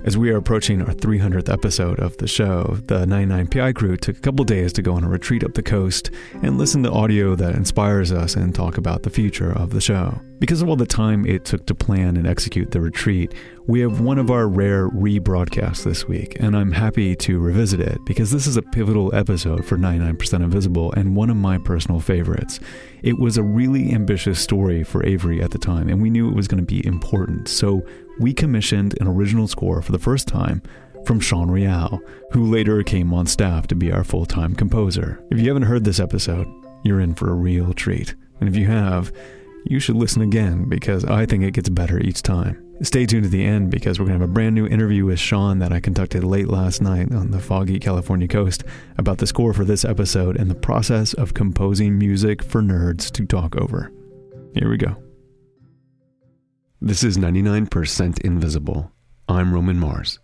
As we are approaching our 300th episode of the show, the 99PI crew took a couple days to go on a retreat up the coast and listen to audio that inspires us and talk about the future of the show. Because of all the time it took to plan and execute the retreat, we have one of our rare rebroadcasts this week, and I'm happy to revisit it because this is a pivotal episode for 99% Invisible and one of my personal favorites. It was a really ambitious story for Avery at the time, and we knew it was going to be important, so we commissioned an original score for the first time from Sean Real, who later came on staff to be our full-time composer. If you haven't heard this episode, you're in for a real treat. And if you have, you should listen again because I think it gets better each time. Stay tuned to the end because we're going to have a brand new interview with Sean that I conducted late last night on the foggy California coast about the score for this episode and the process of composing music for nerds to talk over. Here we go. This is 99% Invisible. I'm Roman Mars.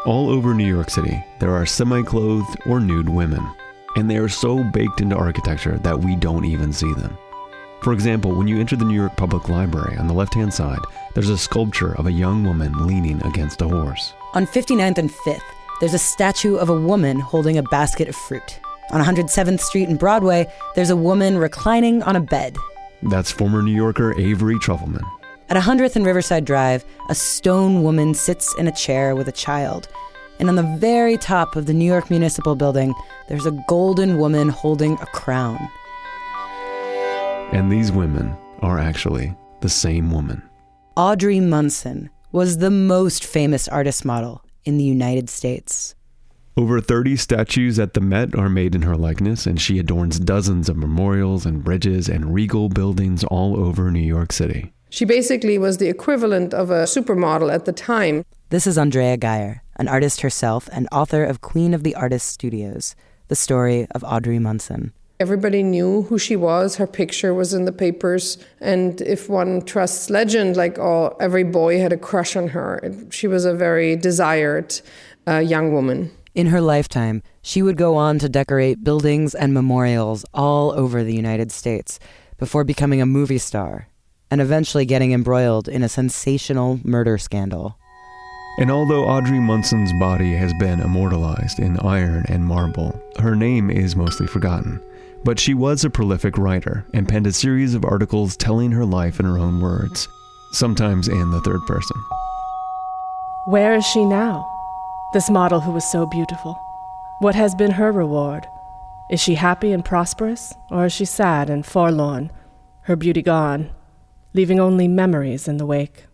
All over New York City, there are semi-clothed or nude women, and they are so baked into architecture that we don't even see them. For example, when you enter the New York Public Library on the left-hand side, there's a sculpture of a young woman leaning against a horse. On 59th and 5th, there's a statue of a woman holding a basket of fruit. On 107th Street and Broadway, there's a woman reclining on a bed. That's former New Yorker Avery Trufelman. At 100th and Riverside Drive, a stone woman sits in a chair with a child. And on the very top of the New York Municipal Building, there's a golden woman holding a crown. And these women are actually the same woman. Audrey Munson was the most famous artist model in the United States. Over 30 statues at the Met are made in her likeness, and she adorns dozens of memorials and bridges and regal buildings all over New York City. She basically was the equivalent of a supermodel at the time. This is Andrea Geyer, an artist herself and author of Queen of the Artists Studios, the story of Audrey Munson. Everybody knew who she was. Her picture was in the papers. And if one trusts legend, every boy had a crush on her. She was a very desired young woman. In her lifetime, she would go on to decorate buildings and memorials all over the United States before becoming a movie star and eventually getting embroiled in a sensational murder scandal. And although Audrey Munson's body has been immortalized in iron and marble, her name is mostly forgotten. But she was a prolific writer and penned a series of articles telling her life in her own words, sometimes in the third person. Where is she now? This model who was so beautiful. What has been her reward? Is she happy and prosperous, or is she sad and forlorn, her beauty gone, leaving only memories in the wake?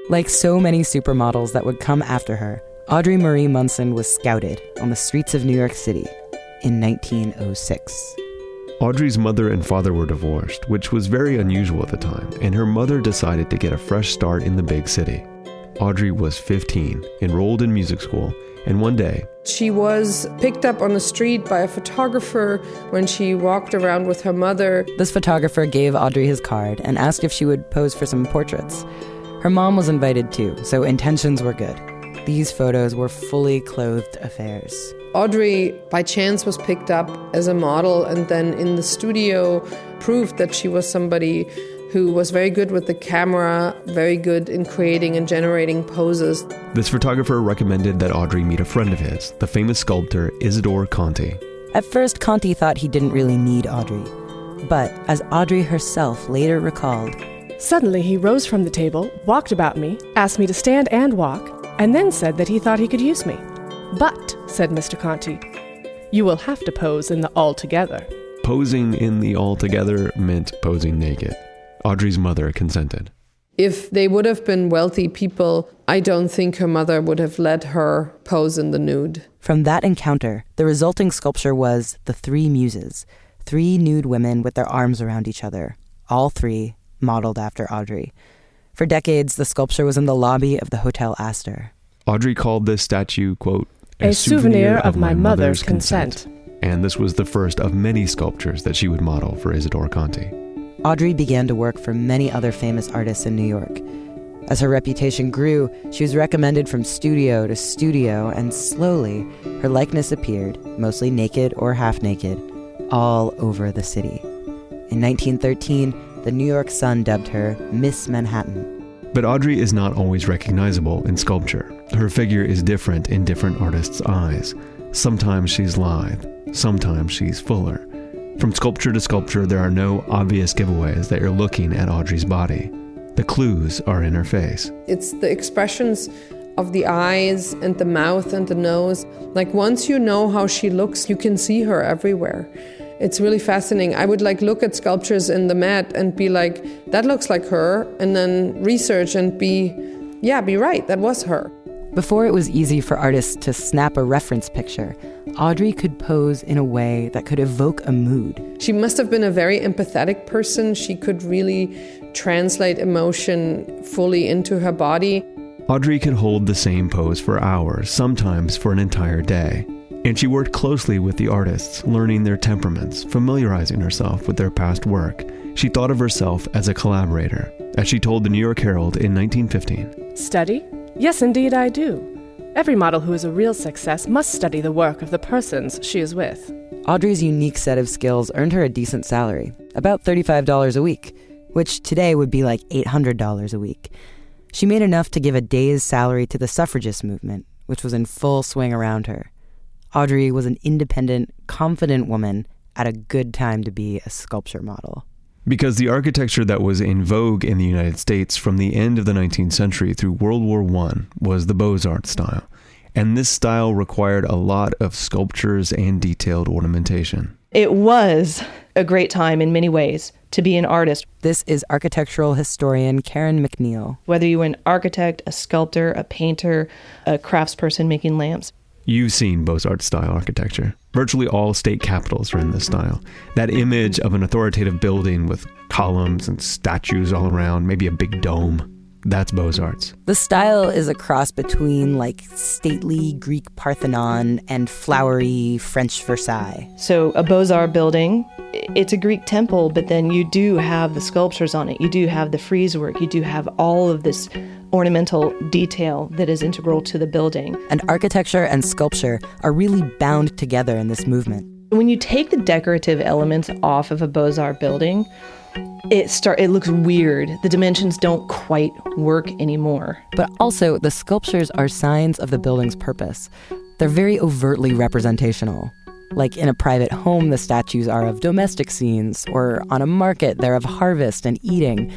Like so many supermodels that would come after her, Audrey Marie Munson was scouted on the streets of New York City in 1906. Audrey's mother and father were divorced, which was very unusual at the time, and her mother decided to get a fresh start in the big city. Audrey was 15, enrolled in music school, and one day, she was picked up on the street by a photographer when she walked around with her mother. This photographer gave Audrey his card and asked if she would pose for some portraits. Her mom was invited too, so intentions were good. These photos were fully clothed affairs. Audrey, by chance, was picked up as a model and then in the studio proved that she was somebody who was very good with the camera, very good in creating and generating poses. This photographer recommended that Audrey meet a friend of his, the famous sculptor Isidore Conti. At first, Conti thought he didn't really need Audrey. But as Audrey herself later recalled, suddenly he rose from the table, walked about me, asked me to stand and walk, and then said that he thought he could use me. But, said Mr. Conti, you will have to pose in the all-together. Posing in the all-together meant posing naked. Audrey's mother consented. If they would have been wealthy people, I don't think her mother would have let her pose in the nude. From that encounter, the resulting sculpture was The Three Muses, 3 nude women with their arms around each other, all 3 modeled after Audrey. For decades, the sculpture was in the lobby of the Hotel Astor. Audrey called this statue, quote, a souvenir of my mother's consent. And this was the first of many sculptures that she would model for Isidore Conti. Audrey began to work for many other famous artists in New York. As her reputation grew, she was recommended from studio to studio, and slowly, her likeness appeared, mostly naked or half naked, all over the city. In 1913, the New York Sun dubbed her Miss Manhattan. But Audrey is not always recognizable in sculpture. Her figure is different in different artists' eyes. Sometimes she's lithe, sometimes she's fuller. From sculpture to sculpture, there are no obvious giveaways that you're looking at Audrey's body. The clues are in her face. It's the expressions of the eyes and the mouth and the nose. Like once you know how she looks, you can see her everywhere. It's really fascinating. I would look at sculptures in the Met and be like, that looks like her, and then research and be right, that was her. Before it was easy for artists to snap a reference picture, Audrey could pose in a way that could evoke a mood. She must have been a very empathetic person. She could really translate emotion fully into her body. Audrey could hold the same pose for hours, sometimes for an entire day. And she worked closely with the artists, learning their temperaments, familiarizing herself with their past work. She thought of herself as a collaborator, as she told the New York Herald in 1915. Study? Yes, indeed I do. Every model who is a real success must study the work of the persons she is with. Audrey's unique set of skills earned her a decent salary, about $35 a week, which today would be like $800 a week. She made enough to give a day's salary to the suffragist movement, which was in full swing around her. Audrey was an independent, confident woman at a good time to be a sculpture model. Because the architecture that was in vogue in the United States from the end of the 19th century through World War I was the Beaux-Arts style. And this style required a lot of sculptures and detailed ornamentation. It was a great time in many ways to be an artist. This is architectural historian Karen McNeil. Whether you were an architect, a sculptor, a painter, a craftsperson making lamps. You've seen Beaux-Arts style architecture. Virtually all state capitals are in this style. That image of an authoritative building with columns and statues all around, maybe a big dome. That's Beaux-Arts. The style is a cross between stately Greek Parthenon and flowery French Versailles. So a Beaux-Arts building, it's a Greek temple, but then you do have the sculptures on it. You do have the frieze work. You do have all of this ornamental detail that is integral to the building. And architecture and sculpture are really bound together in this movement. When you take the decorative elements off of a Beaux-Arts building, it looks weird. The dimensions don't quite work anymore. But also, the sculptures are signs of the building's purpose. They're very overtly representational. Like in a private home, the statues are of domestic scenes, or on a market, they're of harvest and eating.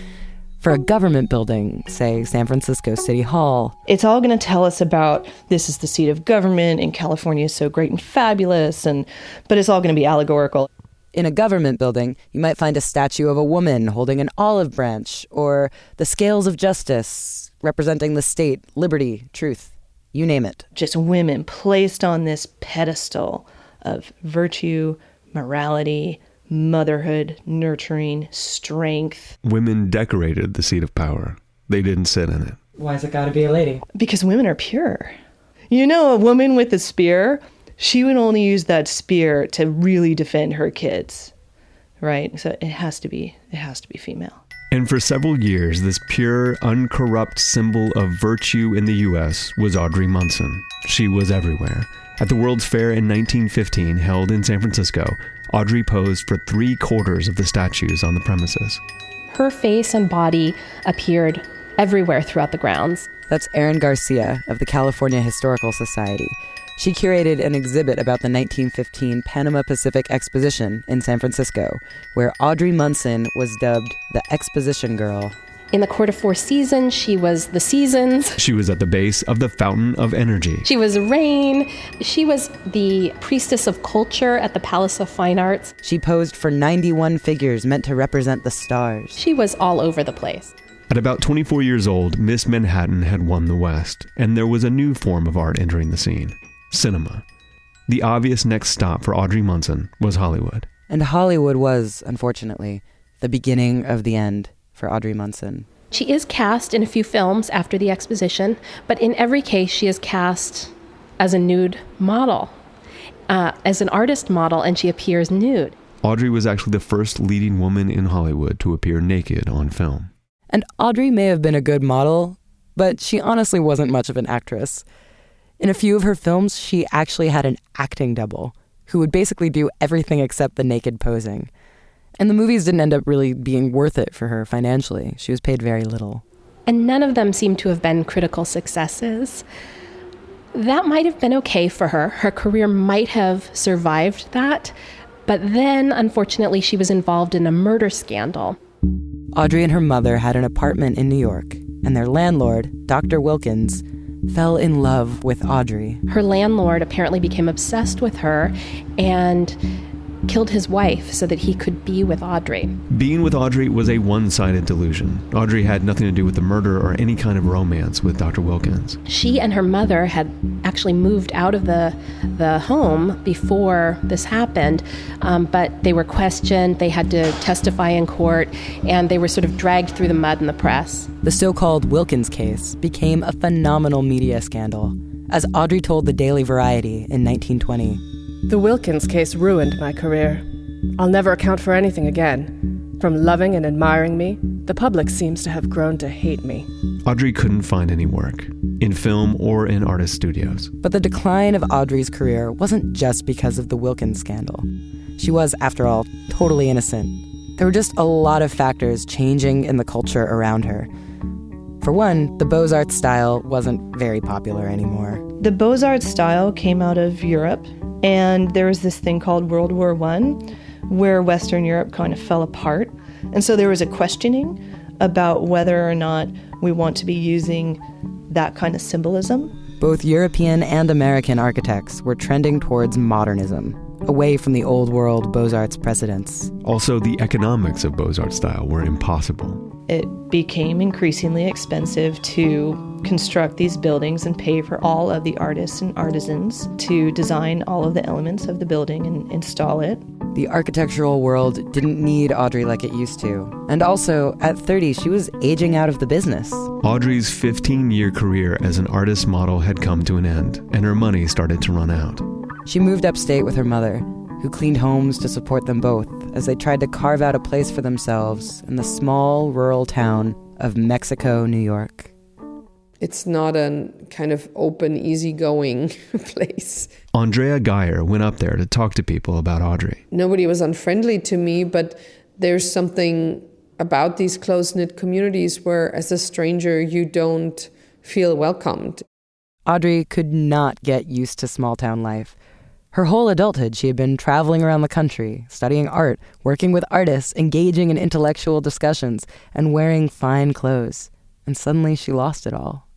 For a government building, say San Francisco City Hall, it's all going to tell us about this is the seat of government and California is so great and fabulous, but it's all going to be allegorical. In a government building, you might find a statue of a woman holding an olive branch, or the scales of justice representing the state, liberty, truth, you name it. Just women placed on this pedestal of virtue, morality, motherhood, nurturing, strength. Women decorated the seat of power. They didn't sit in it. Why's it gotta be a lady? Because women are pure. You know, a woman with a spear, she would only use that spear to really defend her kids, right? So it has to be female. And for several years, this pure, uncorrupt symbol of virtue in the U.S. was Audrey Munson. She was everywhere. At the World's Fair in 1915, held in San Francisco, Audrey posed for 3/4 of the statues on the premises. Her face and body appeared everywhere throughout the grounds. That's Erin Garcia of the California Historical Society. She curated an exhibit about the 1915 Panama Pacific Exposition in San Francisco, where Audrey Munson was dubbed the Exposition Girl. In the Court of Four Seasons, she was the Seasons. She was at the base of the Fountain of Energy. She was Rain. She was the Priestess of Culture at the Palace of Fine Arts. She posed for 91 figures meant to represent the stars. She was all over the place. At about 24 years old, Miss Manhattan had won the West, and there was a new form of art entering the scene: cinema. The obvious next stop for Audrey Munson was Hollywood. And Hollywood was, unfortunately, the beginning of the end for Audrey Munson. She is cast in a few films after the exposition, but in every case she is cast as a nude model, as an artist model, and she appears nude. Audrey was actually the first leading woman in Hollywood to appear naked on film. And Audrey may have been a good model, but she honestly wasn't much of an actress. In a few of her films, she actually had an acting double who would basically do everything except the naked posing. And the movies didn't end up really being worth it for her financially. She was paid very little. And none of them seem to have been critical successes. That might have been okay for her. Her career might have survived that. But then, unfortunately, she was involved in a murder scandal. Audrey and her mother had an apartment in New York, and their landlord, Dr. Wilkins, fell in love with Audrey. Her landlord apparently became obsessed with her and killed his wife so that he could be with Audrey. Being with Audrey was a one-sided delusion. Audrey had nothing to do with the murder or any kind of romance with Dr. Wilkins. She and her mother had actually moved out of the home before this happened, but they were questioned, they had to testify in court, and they were sort of dragged through the mud in the press. The so-called Wilkins case became a phenomenal media scandal, as Audrey told the Daily Variety in 1920. The Wilkins case ruined my career. I'll never account for anything again. From loving and admiring me, the public seems to have grown to hate me. Audrey couldn't find any work, in film or in artist studios. But the decline of Audrey's career wasn't just because of the Wilkins scandal. She was, after all, totally innocent. There were just a lot of factors changing in the culture around her. For one, the Beaux-Arts style wasn't very popular anymore. The Beaux-Arts style came out of Europe, and there was this thing called World War I, where Western Europe kind of fell apart. And so there was a questioning about whether or not we want to be using that kind of symbolism. Both European and American architects were trending towards modernism, away from the old world Beaux-Arts precedents. Also, the economics of Beaux-Arts style were impossible. It became increasingly expensive to construct these buildings and pay for all of the artists and artisans to design all of the elements of the building and install it. The architectural world didn't need Audrey like it used to. And also, at 30, she was aging out of the business. Audrey's 15-year career as an artist model had come to an end, and her money started to run out. She moved upstate with her mother, who cleaned homes to support them both as they tried to carve out a place for themselves in the small rural town of Mexico, New York. It's not a kind of open, easygoing place. Andrea Geyer went up there to talk to people about Audrey. Nobody was unfriendly to me, but there's something about these close-knit communities where, as a stranger, you don't feel welcomed. Audrey could not get used to small-town life. Her whole adulthood, she had been traveling around the country, studying art, working with artists, engaging in intellectual discussions, and wearing fine clothes. And suddenly she lost it all.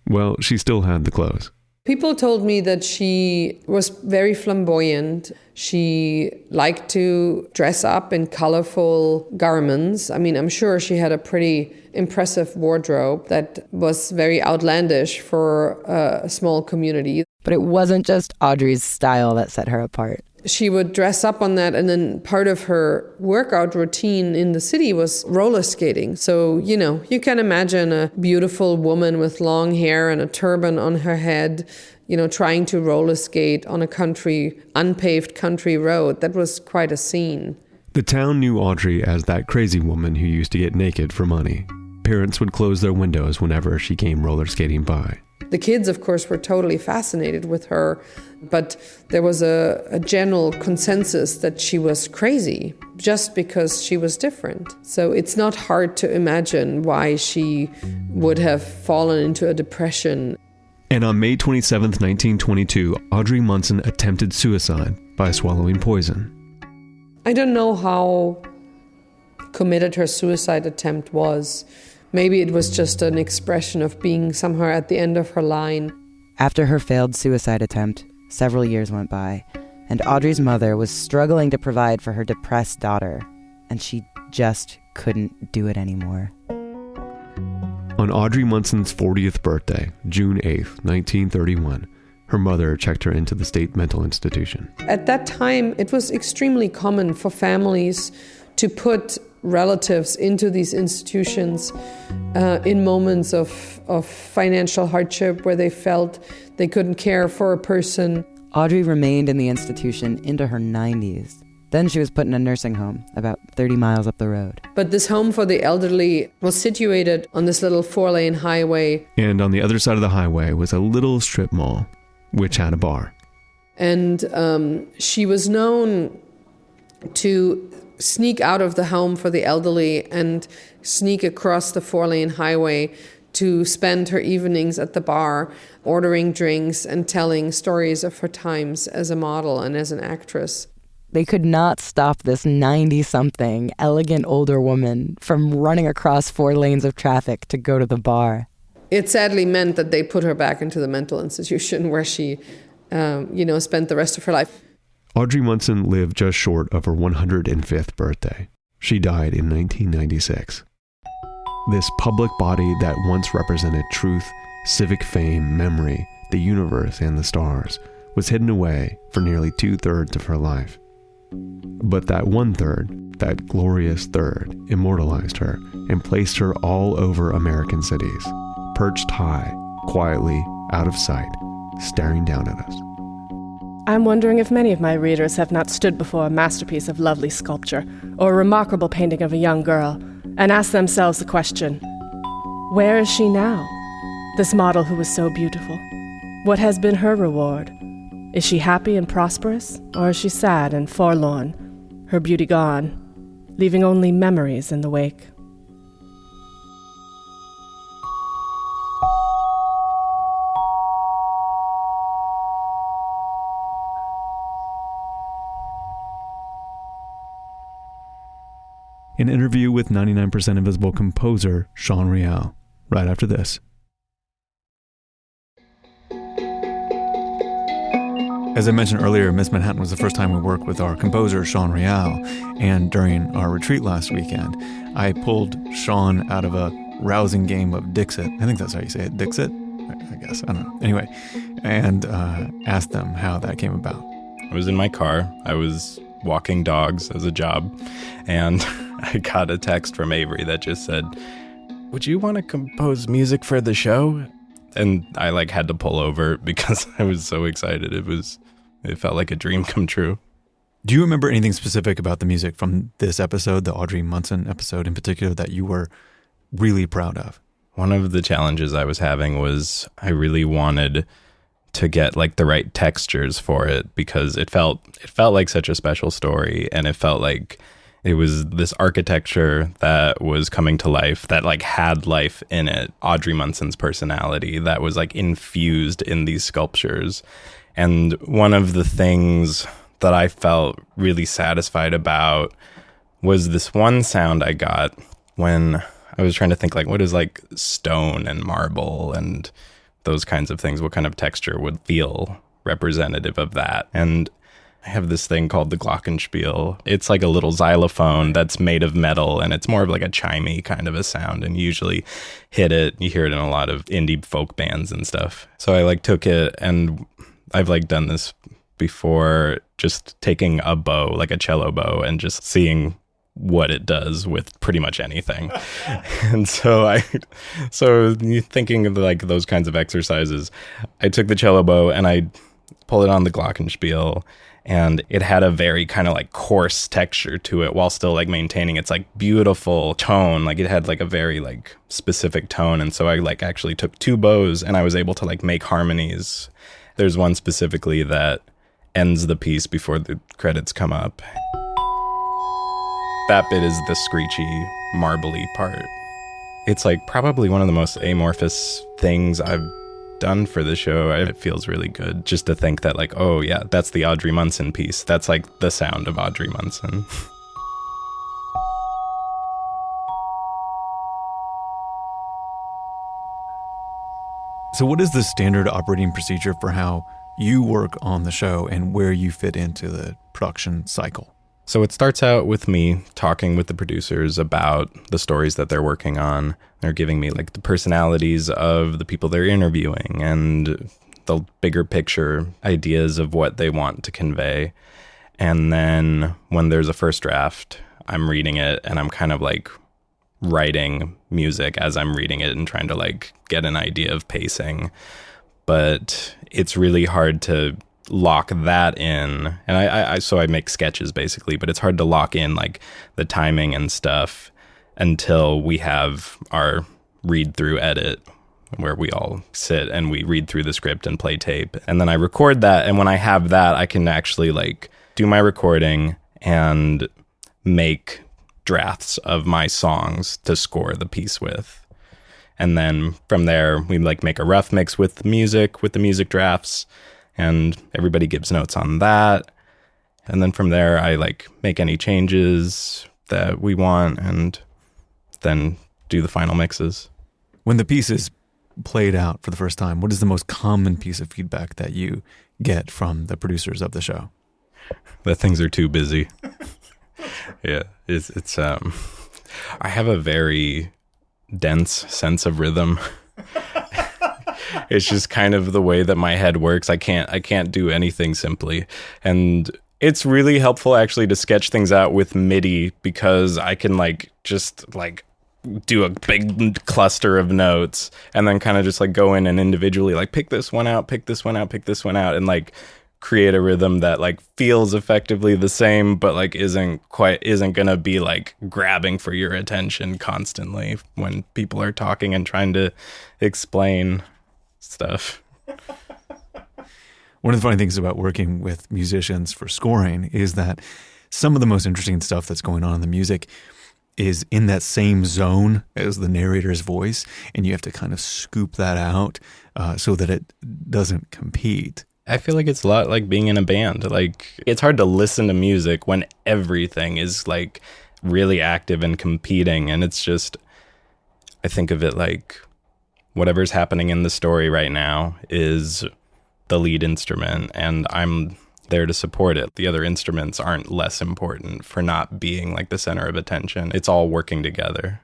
Well, she still had the clothes. People told me that she was very flamboyant. She liked to dress up in colorful garments. I mean, I'm sure she had a pretty impressive wardrobe that was very outlandish for a small community. But it wasn't just Audrey's style that set her apart. She would dress up on that, and then part of her workout routine in the city was roller skating. So, you can imagine a beautiful woman with long hair and a turban on her head, trying to roller skate on a unpaved country road. That was quite a scene. The town knew Audrey as that crazy woman who used to get naked for money. Parents would close their windows whenever she came roller skating by. The kids, of course, were totally fascinated with her, but there was a general consensus that she was crazy just because she was different. So it's not hard to imagine why she would have fallen into a depression. And on May 27th, 1922, Audrey Munson attempted suicide by swallowing poison. I don't know how committed her suicide attempt was. Maybe it was just an expression of being somewhere at the end of her line. After her failed suicide attempt, several years went by, and Audrey's mother was struggling to provide for her depressed daughter, and she just couldn't do it anymore. On Audrey Munson's 40th birthday, June 8th, 1931, her mother checked her into the state mental institution. At that time, it was extremely common for families to put relatives into these institutions in moments of financial hardship where they felt they couldn't care for a person. Audrey remained in the institution into her 90s. Then she was put in a nursing home about 30 miles up the road. But this home for the elderly was situated on this little 4-lane highway. And on the other side of the highway was a little strip mall, which had a bar. And she was known to sneak out of the home for the elderly and sneak across the 4-lane highway to spend her evenings at the bar, ordering drinks and telling stories of her times as a model and as an actress. They could not stop this 90-something, elegant older woman from running across 4 lanes of traffic to go to the bar. It sadly meant that they put her back into the mental institution where she, spent the rest of her life. Audrey Munson lived just short of her 105th birthday. She died in 1996. This public body that once represented truth, civic fame, memory, the universe, and the stars was hidden away for nearly 2/3 of her life. But that 1/3, that glorious third, immortalized her and placed her all over American cities, perched high, quietly, out of sight, staring down at us. I'm wondering if many of my readers have not stood before a masterpiece of lovely sculpture or a remarkable painting of a young girl and asked themselves the question, where is she now? This model who was so beautiful. What has been her reward? Is she happy and prosperous, or is she sad and forlorn, her beauty gone, leaving only memories in the wake? An interview with 99% Invisible composer Sean Real, right after this. As I mentioned earlier, Miss Manhattan was the first time we worked with our composer, Sean Real, and during our retreat last weekend, I pulled Sean out of a rousing game of Dixit. I think that's how you say it, Dixit? I guess, I don't know. Anyway, and asked them how that came about. I was in my car. I was walking dogs as a job, and I got a text from Avery that just said, "Would you want to compose music for the show?" And I had to pull over because I was so excited. It felt like a dream come true. Do you remember anything specific about the music from this episode, the Audrey Munson episode in particular, that you were really proud of? One of the challenges I was having was I really wanted to get the right textures for it because it felt like such a special story, and it felt like it was this architecture that was coming to life, that had life in it. Audrey Munson's personality that was infused in these sculptures. And one of the things that I felt really satisfied about was this one sound I got when I was trying to think what is stone and marble and those kinds of things, what kind of texture would feel representative of that. And I have this thing called the glockenspiel. It's like a little xylophone that's made of metal, and it's more of a chimey kind of a sound, and you usually hit it. You hear it in a lot of indie folk bands and stuff. So I took it, and I've done this before, just taking a bow, a cello bow, and just seeing what it does with pretty much anything. And so thinking of those kinds of exercises, I took the cello bow and I pulled it on the glockenspiel, and it had a very kind of coarse texture to it while still maintaining its beautiful tone. It had a very specific tone. And so I actually took 2 bows and I was able to make harmonies. There's one specifically that ends the piece before the credits come up. That bit is the screechy, marbly part. It's probably one of the most amorphous things I've done for the show. It feels really good just to think that oh yeah, that's the Audrey Munson piece. That's the sound of Audrey Munson. So what is the standard operating procedure for how you work on the show and where you fit into the production cycle? So it starts out with me talking with the producers about the stories that they're working on. They're giving me the personalities of the people they're interviewing and the bigger picture ideas of what they want to convey. And then when there's a first draft, I'm reading it and I'm kind of writing music as I'm reading it and trying to get an idea of pacing. But it's really hard to lock that in, and so I make sketches basically, but it's hard to lock in the timing and stuff until we have our read through edit where we all sit and we read through the script and play tape, and then I record that. And when I have that, I can actually do my recording and make drafts of my songs to score the piece with. And then from there, we like make a rough mix with the music drafts, and everybody gives notes on that. And then from there, I like make any changes that we want and then do the final mixes. When the piece is played out for the first time, what is the most common piece of feedback that you get from the producers of the show? That things are too busy. Yeah, it's I have a very dense sense of rhythm. It's just kind of the way that my head works. I can't do anything simply. And it's really helpful actually to sketch things out with MIDI, because I can just do a big cluster of notes and then kind of just go in and individually pick this one out, and create a rhythm that feels effectively the same, but isn't gonna be grabbing for your attention constantly when people are talking and trying to explain stuff. One of the funny things about working with musicians for scoring is that some of the most interesting stuff that's going on in the music is in that same zone as the narrator's voice, and you have to kind of scoop that out so that it doesn't compete. I feel like it's a lot like being in a band. It's hard to listen to music when everything is really active and competing, and it's just, I think of it like whatever's happening in the story right now is the lead instrument, and I'm there to support it. The other instruments aren't less important for not being the center of attention. It's all working together.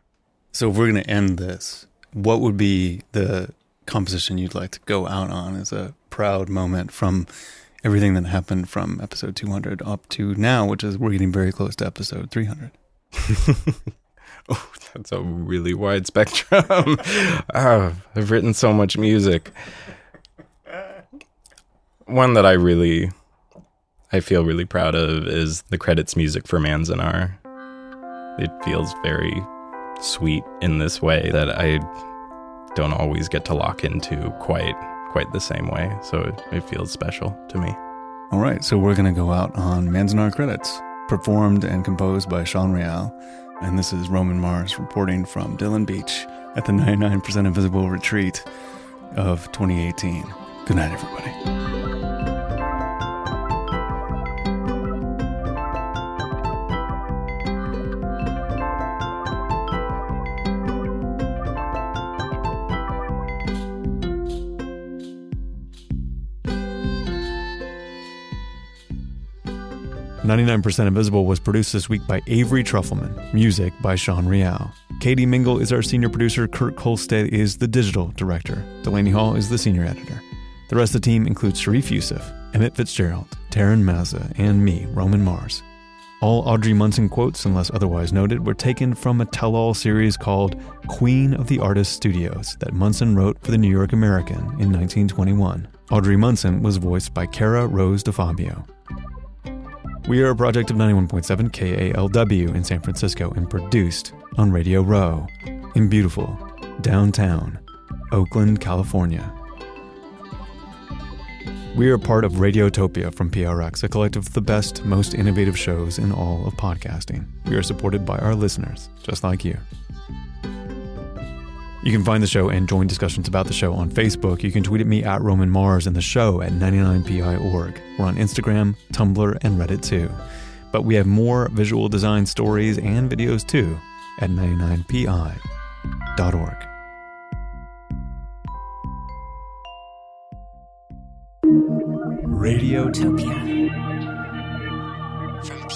So if we're going to end this, what would be the composition you'd like to go out on as a proud moment from everything that happened from episode 200 up to now, which is we're getting very close to episode 300? Oh, that's a really wide spectrum. I've written so much music. One that I feel really proud of is the credits music for Manzanar. It feels very sweet in this way that I don't always get to lock into quite the same way. So it feels special to me. All right, so we're going to go out on Manzanar credits, performed and composed by Sean Real. And this is Roman Mars reporting from Dillon Beach at the 99% Invisible Retreat of 2018. Good night, everybody. 99% Invisible was produced this week by Avery Trufelman, music by Sean Real. Katie Mingle is our senior producer, Kurt Kolstad is the digital director, Delaney Hall is the senior editor. The rest of the team includes Sharif Youssef, Emmett Fitzgerald, Taryn Mazza, and me, Roman Mars. All Audrey Munson quotes, unless otherwise noted, were taken from a tell-all series called Queen of the Artist Studios that Munson wrote for the New York American in 1921. Audrey Munson was voiced by Cara Rose DeFabio. We are a project of 91.7 KALW in San Francisco and produced on Radio Row in beautiful downtown Oakland, California. We are part of Radiotopia from PRX, a collective of the best, most innovative shows in all of podcasting. We are supported by our listeners, just like you. You can find the show and join discussions about the show on Facebook. You can tweet at me at Roman Mars and the show at 99pi.org. We're on Instagram, Tumblr, and Reddit too. But we have more visual design stories and videos too at 99pi.org. Radiotopia from